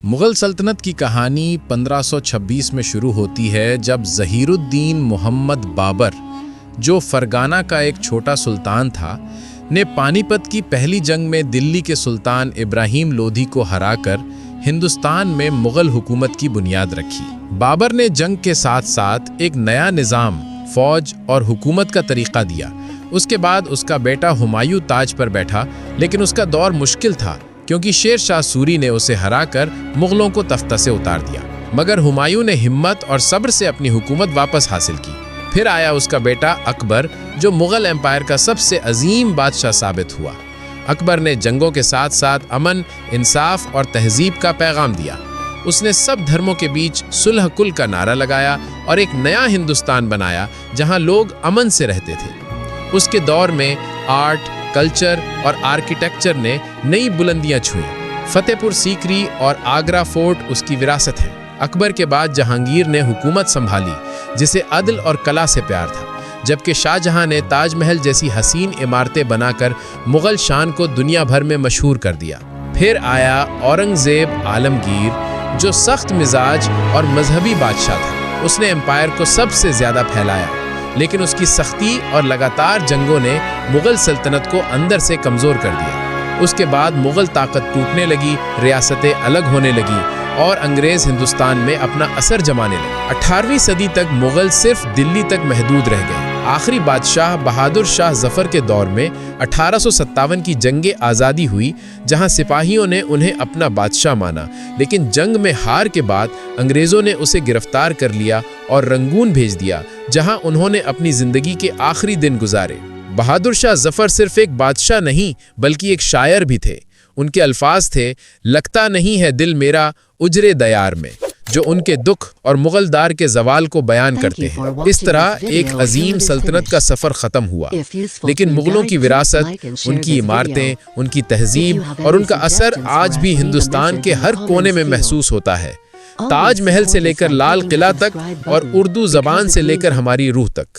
مغل سلطنت کی کہانی 1526 میں شروع ہوتی ہے جب ظہیر الدین محمد بابر، جو فرگانہ کا ایک چھوٹا سلطان تھا، نے پانی پت کی پہلی جنگ میں دلی کے سلطان ابراہیم لودھی کو ہرا کر ہندوستان میں مغل حکومت کی بنیاد رکھی۔ بابر نے جنگ کے ساتھ ساتھ ایک نیا نظام، فوج اور حکومت کا طریقہ دیا۔ اس کے بعد اس کا بیٹا ہمایوں تاج پر بیٹھا، لیکن اس کا دور مشکل تھا کیونکہ شیر شاہ سوری نے اسے ہرا کر مغلوں کو تختہ سے اتار دیا، مگر ہمایوں نے ہمت اور صبر سے اپنی حکومت واپس حاصل کی۔ پھر آیا اس کا بیٹا اکبر، جو مغل امپائر کا سب سے عظیم بادشاہ ثابت ہوا۔ اکبر نے جنگوں کے ساتھ ساتھ امن، انصاف اور تہذیب کا پیغام دیا۔ اس نے سب دھرموں کے بیچ صلح کل کا نعرہ لگایا اور ایک نیا ہندوستان بنایا جہاں لوگ امن سے رہتے تھے۔ اس کے دور میں آرٹ، کلچر اور آرکیٹیکچر نے نئی بلندیاں چھوئیں۔ فتح پور سیکری اور آگرہ فورٹ اس کی وراثت ہے۔ اکبر کے بعد جہانگیر نے حکومت سنبھالی، جسے عدل اور کلا سے پیار تھا، جبکہ شاہ جہاں نے تاج محل جیسی حسین عمارتیں بنا کر مغل شان کو دنیا بھر میں مشہور کر دیا۔ پھر آیا اورنگزیب عالمگیر، جو سخت مزاج اور مذہبی بادشاہ تھا۔ اس نے امپائر کو سب سے زیادہ پھیلایا، لیکن اس کی سختی اور لگاتار جنگوں نے مغل سلطنت کو اندر سے کمزور کر دیا۔ اس کے بعد مغل طاقت ٹوٹنے لگی، ریاستیں الگ ہونے لگی اور انگریز ہندوستان میں اپنا اثر جمانے لگے۔ 18ویں صدی تک مغل صرف دلی تک محدود رہ گئے۔ آخری بادشاہ بہادر شاہ ظفر کے دور میں 1857 کی جنگ آزادی ہوئی، جہاں سپاہیوں نے انہیں اپنا بادشاہ مانا، لیکن جنگ میں ہار کے بعد انگریزوں نے اسے گرفتار کر لیا اور رنگون بھیج دیا، جہاں انہوں نے اپنی زندگی کے آخری دن گزارے۔ بہادر شاہ ظفر صرف ایک بادشاہ نہیں بلکہ ایک شاعر بھی تھے۔ ان کے الفاظ تھے، لگتا نہیں ہے دل میرا اجرے دیار میں، جو ان کے دکھ اور مغل دار کے زوال کو بیان کرتے ہیں۔ اس طرح ایک عظیم سلطنت کا سفر ختم ہوا، لیکن مغلوں کی وراثت، ان کی عمارتیں، ان کی تہذیب اور ان کا اثر آج بھی ہندوستان کے ہر کونے میں محسوس ہوتا ہے، تاج محل سے لے کر لال قلعہ تک اور اردو زبان سے لے کر ہماری روح تک۔